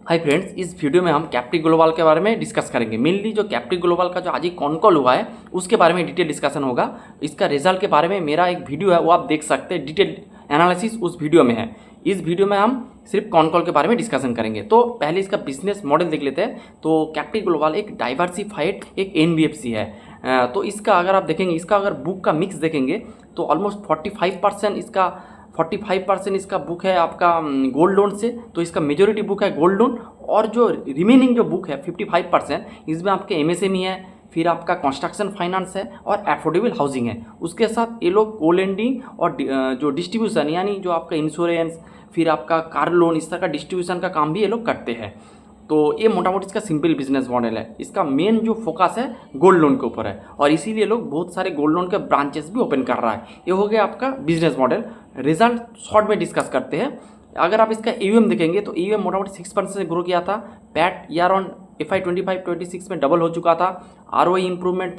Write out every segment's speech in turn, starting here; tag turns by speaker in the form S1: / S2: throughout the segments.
S1: Hi friends, इस video में हम कैप्टिव ग्लोबल के बारे में डिस्कस करेंगे। मेनली जो कैप्टिव ग्लोबल का जो आज ही कॉन कॉल हुआ है उसके बारे में डिटेल डिस्कशन होगा। इसका रिजल्ट के बारे में मेरा एक वीडियो है, वो आप देख सकते हैं। डिटेल एनालिसिस उस वीडियो में है। इस वीडियो में हम सिर्फ कॉन कॉल के बारे में डिस्कशन करेंगे। तो पहले इसका बिजनेस मॉडल देख लेते हैं। तो कैप्टिव ग्लोबल एक डाइवर्सिफाइड एक NBFC है। तो इसका अगर आप देखेंगे, इसका अगर बुक का मिक्स देखेंगे तो ऑलमोस्ट 45% इसका बुक है आपका गोल्ड लोन से। तो इसका मेजोरिटी बुक है गोल्ड लोन, और जो रिमेनिंग जो बुक है 55% इसमें आपके MSME है, फिर आपका कंस्ट्रक्शन फाइनेंस है और एफोर्डेबल हाउसिंग है। उसके साथ ये लोग को लेंडिंग और जो डिस्ट्रीब्यूशन यानी जो आपका इंश्योरेंस, फिर आपका कार लोन, इस तरह का डिस्ट्रीब्यूशन का काम भी ये लोग करते हैं। तो ये मोटा मोटी इसका सिंपल बिजनेस मॉडल है। इसका मेन जो फोकस है गोल्ड लोन के ऊपर है, और इसीलिए लोग बहुत सारे गोल्ड लोन के ब्रांचेस भी ओपन कर रहा है। ये हो गया आपका बिजनेस मॉडल। रिजल्ट शॉर्ट में डिस्कस करते हैं। अगर आप इसका AUM देखेंगे तो AUM मोटा मोटी 6% से ग्रो किया था। पैट ईयर ऑन FY 25-26 में डबल हो चुका था। ROE इंप्रूवमेंट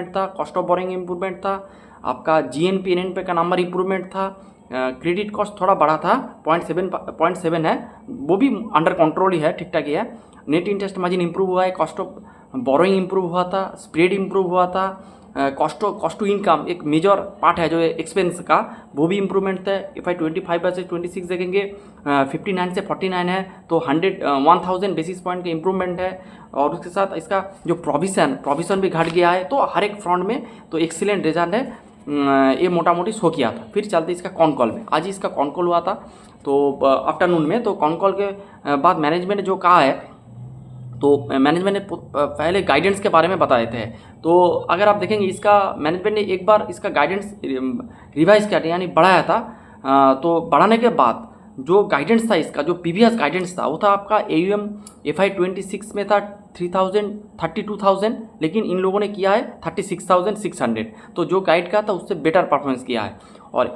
S1: था, कॉस्ट ऑफ बोरिंग इंप्रूवमेंट था, आपका GNP NNP का नंबर इंप्रूवमेंट था। क्रेडिट कॉस्ट थोड़ा बढ़ा था, 0.7 है, वो भी अंडर कंट्रोल ही है, ठीक ठाक ही है। नेट इंटरेस्ट मार्जिन इंप्रूव हुआ है, कॉस्ट ऑफ बोरोइंग इंप्रूव हुआ था, स्प्रेड इंप्रूव हुआ था। कॉस्ट टू इनकम एक मेजर पार्ट है जो एक्सपेंस का, वो भी इंप्रूवमेंट है। FY 25 से 26 देखेंगे 59 से 49 है, तो 1000 बेसिस पॉइंट का इंप्रूवमेंट है। और उसके साथ इसका जो प्रोविजन भी घट गया है। तो हर एक फ्रंट में तो एक्सीलेंट रिजल्ट है, ये मोटा मोटी शो किया था। फिर चलते इसका कॉन कॉल में। आज ही इसका कॉन कॉल हुआ था तो आफ्टरनून में। तो कॉन कॉल के बाद मैनेजमेंट ने जो कहा है, तो मैनेजमेंट ने पहले गाइडेंस के बारे में बताए थे। तो अगर आप देखेंगे, इसका मैनेजमेंट ने एक बार इसका गाइडेंस रिवाइज किया यानी बढ़ाया था। तो बढ़ाने के बाद जो गाइडेंस था, इसका जो प्रीवियस गाइडेंस था वो था आपका AUM FY 26 में था 32,000, लेकिन इन लोगों ने किया है 36,600। तो जो गाइड का था उससे बेटर परफॉर्मेंस किया है। और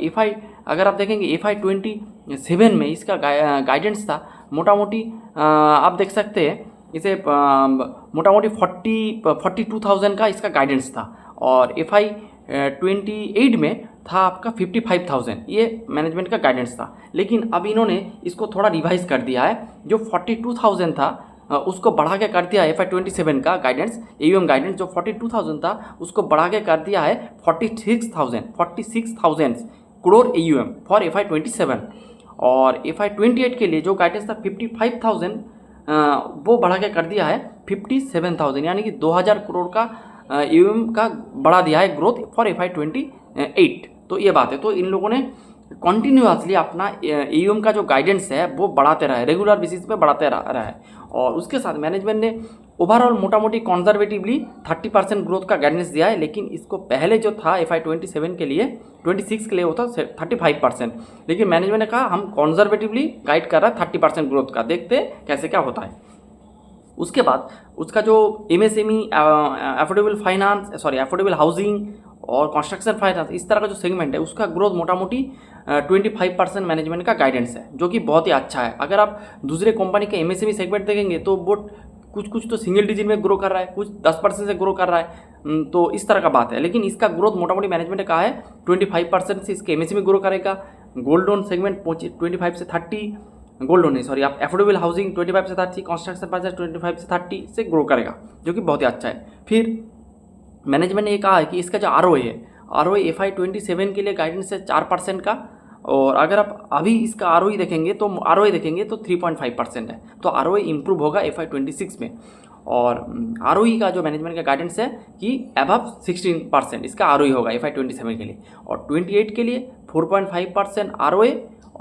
S1: अगर आप देखेंगे FY 27 में इसका गाइडेंस था मोटा मोटी, आप देख सकते हैं इसे मोटा मोटी 42,000 का इसका गाइडेंस था। और FY 28 में था आपका 55,000, ये मैनेजमेंट का गाइडेंस था। लेकिन अब इन्होंने इसको थोड़ा रिवाइज कर दिया है। जो 42,000 था उसको बढ़ा के कर दिया है FY 27 का गाइडेंस। AUM गाइडेंस जो 42,000 था उसको बढ़ा के कर दिया है 46,000 करोड़ AUM फॉर FY 27। और FY 28 के लिए जो गाइडेंस था 55,000, वो बढ़ा के कर दिया है 57,000, यानी कि 2,000 करोड़ का AUM का बढ़ा दिया है ग्रोथ फॉर FY 28। तो ये बात है। तो इन लोगों ने कॉन्टिन्यूसली अपना AUM का जो गाइडेंस है वो बढ़ाते रहा है, रेगुलर बेसिस पे बढ़ाते रहा है। और उसके साथ मैनेजमेंट ने ओवरऑल मोटा मोटी कंजर्वेटिवली 30% ग्रोथ का गाइडेंस दिया है। लेकिन इसको पहले जो था FY 27 के लिए 26 के लिए वो था 35%। लेकिन मैनेजमेंट ने कहा हम कंजर्वेटिवली गाइड कर रहा है 30% ग्रोथ का, देखते हैं कैसे क्या होता है। उसके बाद उसका जो MSME एफोर्डेबल हाउसिंग और कंस्ट्रक्शन फाइनेंस, इस तरह का जो सेगमेंट है उसका ग्रोथ मोटा मोटी 25% मैनेजमेंट का गाइडेंस है, जो कि बहुत ही अच्छा है। अगर आप दूसरे कंपनी के MSME सेगमेंट देखेंगे तो वो कुछ तो सिंगल डिजिट में ग्रो कर रहा है, कुछ 10% से ग्रो कर रहा है। तो इस तरह का बात है। लेकिन इसका ग्रोथ मोटा मोटी मैनेजमेंट ने कहा है 25% से इसके MSME ग्रो करेगा। गोल्ड लोन सेगमेंट 25 से 30, गोल्ड लोन नहीं सॉरी, आप एफोर्डेबल हाउसिंग 25 से 30, कंस्ट्रक्शन फाइनेंस 25 से 30 से ग्रो करेगा, जो कि बहुत ही अच्छा है। फिर मैनेजमेंट ने ये कहा है कि इसका जो ROE है, ROE FY 27 के लिए गाइडेंस है 4% का। और अगर आप अभी इसका ROE देखेंगे तो 3.5% है। तो ROE इंप्रूव होगा FY 26 में। और ROE का जो मैनेजमेंट का गाइडेंस है कि अबव 16% इसका ROE होगा FY 27 के लिए। और 28 के लिए 4.5% ROE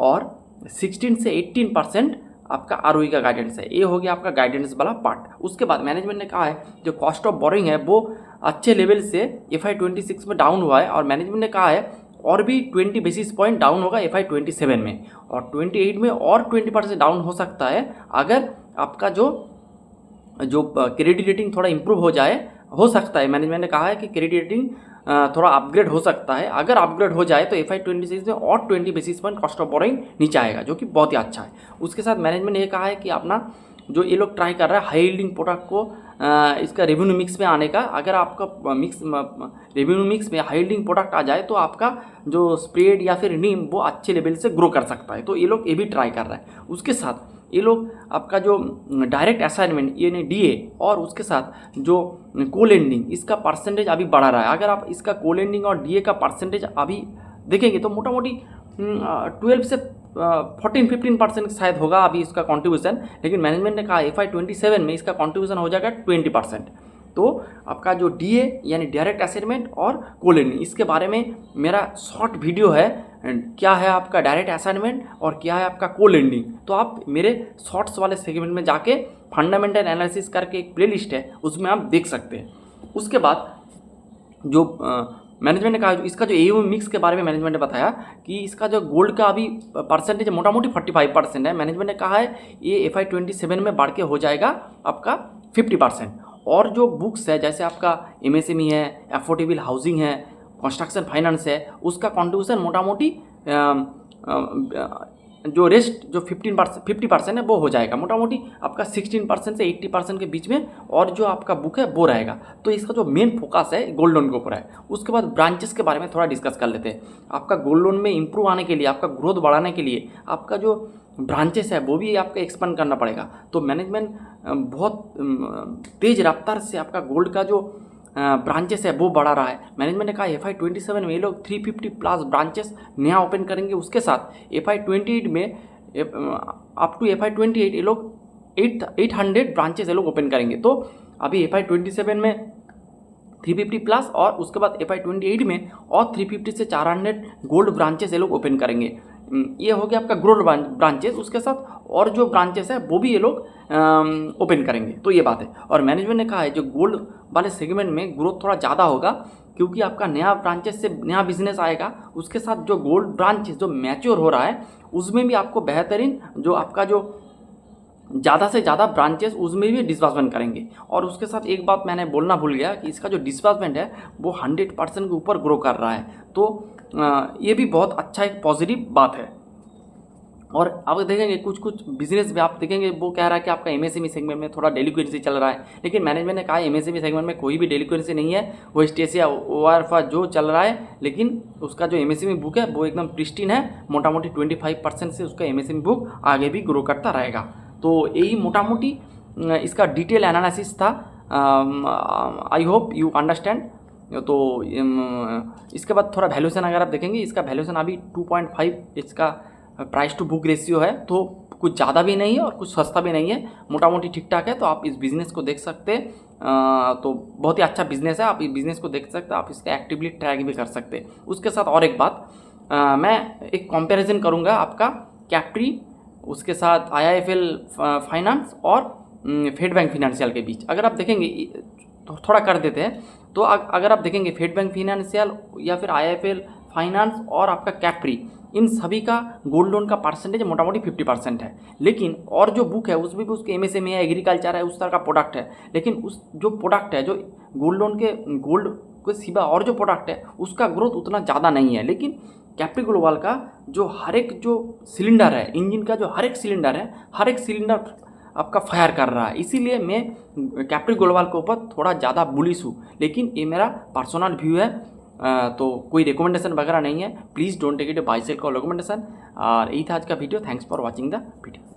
S1: और 16 से 18% आपका ROE का गाइडेंस है। ये हो गया आपका गाइडेंस वाला पार्ट। उसके बाद मैनेजमेंट ने कहा है जो कॉस्ट ऑफ बोरिंग है वो अच्छे लेवल से FY 26 में डाउन हुआ है। और मैनेजमेंट ने कहा है और भी 20 बेसिस पॉइंट डाउन होगा FY 27 में, और 28 में और 20% डाउन हो सकता है अगर आपका जो क्रेडिट रेटिंग थोड़ा इंप्रूव हो सकता है। मैनेजमेंट ने कहा है कि क्रेडिट रेटिंग थोड़ा अपग्रेड हो सकता है। अगर अपग्रेड हो जाए तो FY 26 में और 20 basis point cost of boring नीचे आएगा, जो कि बहुत ही अच्छा है। उसके साथ मैनेजमेंट ने यह कहा है कि अपना जो ये लोग ट्राई कर रहा है हाई यील्डिंग प्रोडक्ट को इसका रेवेन्यू मिक्स में आने का। अगर आपका रेवेन्यू मिक्स में हाई यील्डिंग प्रोडक्ट आ जाए तो आपका जो स्प्रेड या फिर नीम वो अच्छे लेवल से ग्रो कर सकता है। तो ये लोग ये भी ट्राई कर रहा है। उसके साथ ये लोग आपका जो डायरेक्ट असाइनमेंट यानी डीए और उसके साथ जो को लेंडिंग इसका परसेंटेज अभी बढ़ा रहा है। अगर आप इसका को लेंडिंग और डीए का परसेंटेज अभी देखेंगे तो मोटा मोटी 12 से 14-15% शायद होगा अभी इसका कंट्रीब्यूशन, लेकिन मैनेजमेंट ने कहा FY27 में इसका कंट्रीब्यूशन हो जाएगा 20%। तो आपका जो डीए यानी डायरेक्ट असाइनमेंट और को लेंडिंग इसके बारे में मेरा शॉर्ट वीडियो है, क्या है आपका डायरेक्ट असाइनमेंट और क्या है आपका को लेंडिंग। तो आप मेरे शॉर्ट्स वाले सेगमेंट में जाके फंडामेंटल एनालिसिस करके एक प्लेलिस्ट है उसमें आप देख सकते हैं। उसके बाद जो मैनेजमेंट ने कहा इसका जो AUM मिक्स के बारे में मैनेजमेंट ने बताया कि इसका जो गोल्ड का अभी परसेंटेज मोटा मोटी 45% है। मैनेजमेंट ने कहा है ये FY27 में बढ़ के हो जाएगा आपका 50%। और जो बुक्स है जैसे आपका MSME है, अफोर्डेबल हाउसिंग है, कंस्ट्रक्शन फाइनेंस है, उसका कॉन्ट्रीब्यूशन मोटा मोटी जो रेस्ट जो 50% है वो हो जाएगा मोटा मोटी आपका 16% से 80% के बीच में, और जो आपका बुक है वो रहेगा। तो इसका जो मेन फोकस है गोल्ड लोन के ऊपर है। उसके बाद ब्रांचेस के बारे में थोड़ा डिस्कस कर लेते हैं। आपका गोल्ड लोन में इंप्रूव आने के लिए, आपका ग्रोथ बढ़ाने के लिए आपका जो ब्रांचेस है वो भी आपका एक्सपेंड करना पड़ेगा। तो मैनेजमेंट बहुत तेज़ रफ्तार से आपका गोल्ड का जो ब्रांचेस है वो बढ़ा रहा है। मैनेजमेंट ने कहा FY27 में ये लोग 350 प्लस ब्रांचेस नया ओपन करेंगे। उसके साथ FY28 में अप टू FY28 ये लोग 800 ब्रांचेस ये लोग ओपन करेंगे। तो अभी FY27 में 350 प्लस और उसके बाद FY28 में और 350 से 400 गोल्ड ब्रांचेस ये लोग ओपन करेंगे। ये हो गया आपका ग्रोथ ब्रांचेस। उसके साथ और जो ब्रांचेस है वो भी ये लोग ओपन करेंगे। तो ये बात है। और मैनेजमेंट ने कहा है जो गोल्ड वाले सेगमेंट में ग्रोथ थोड़ा ज़्यादा होगा क्योंकि आपका नया ब्रांचेस से नया बिजनेस आएगा। उसके साथ जो गोल्ड ब्रांचेस जो मैच्योर हो रहा है उसमें भी आपको बेहतरीन जो आपका जो ज़्यादा से ज़्यादा ब्रांचेस उसमें भी डिस्बर्समेंट करेंगे। और उसके साथ एक बात मैंने बोलना भूल गया कि इसका जो डिस्बर्समेंट है वो 100% के ऊपर ग्रो कर रहा है। तो ये भी बहुत अच्छा एक पॉजिटिव बात है। और आप देखेंगे कुछ बिजनेस में आप देखेंगे वो कह रहा है कि आपका MSME सेगमेंट में थोड़ा डेलिक्वेंसी चल रहा है, लेकिन मैनेजमेंट ने कहा MSME सेगमेंट में कोई भी डेलिक्वेंसी नहीं है, वो स्टेसिया ORFA जो चल रहा है, लेकिन उसका जो MSME बुक है वो एकदम प्रिस्टीन है। मोटा मोटी 25% से उसका MSME बुक आगे भी ग्रो करता रहेगा। तो यही मोटा मोटी इसका डिटेल एनालिसिस था। I hope you understand. तो इसके बाद थोड़ा वैल्यूएशन अगर आप देखेंगे इसका वैल्यूएशन अभी 2.5 इसका प्राइस टू बुक रेशियो है। तो कुछ ज़्यादा भी नहीं है और कुछ सस्ता भी नहीं है, मोटा मोटी ठीक ठाक है। तो आप इस बिज़नेस को देख सकते हैं। तो बहुत ही अच्छा बिज़नेस है, आप इस बिज़नेस को देख सकते हैं, आप इसका एक्टिवली ट्रैक भी कर सकते हैं। उसके साथ और एक बात मैं एक कंपैरिजन करूँगा आपका कैप्री उसके साथ IIFL फाइनेंस और फेड बैंक फिनेंशियल के बीच। अगर आप देखेंगे तो थोड़ा कर देते हैं। तो अगर आप देखेंगे फेड बैंक फिनेंशियल या फिर IIFL फाइनेंस और आपका कैप्री, इन सभी का गोल्ड लोन का परसेंटेज मोटा मोटी 50% है। लेकिन और जो बुक है उसमें भी उसके MSME है, एग्रीकल्चर है, उस तरह का प्रोडक्ट है। लेकिन उस जो प्रोडक्ट है जो गोल्ड लोन के गोल्ड के सिवा और जो प्रोडक्ट है उसका ग्रोथ उतना ज़्यादा नहीं है। लेकिन कैप्री ग्लोबल का जो हर एक जो सिलेंडर है, इंजन का जो हर एक सिलेंडर है, हर एक सिलेंडर आपका फायर कर रहा है। इसीलिए मैं कैप्री ग्लोबल के ऊपर थोड़ा ज़्यादा बुलिश हूँ। लेकिन ये मेरा पर्सनल व्यू है, तो कोई रिकमेंडेशन वगैरह नहीं है। Please don't take it a buy sell का रिकमेंडेशन। और यही था आज का video. Thanks for watching the video.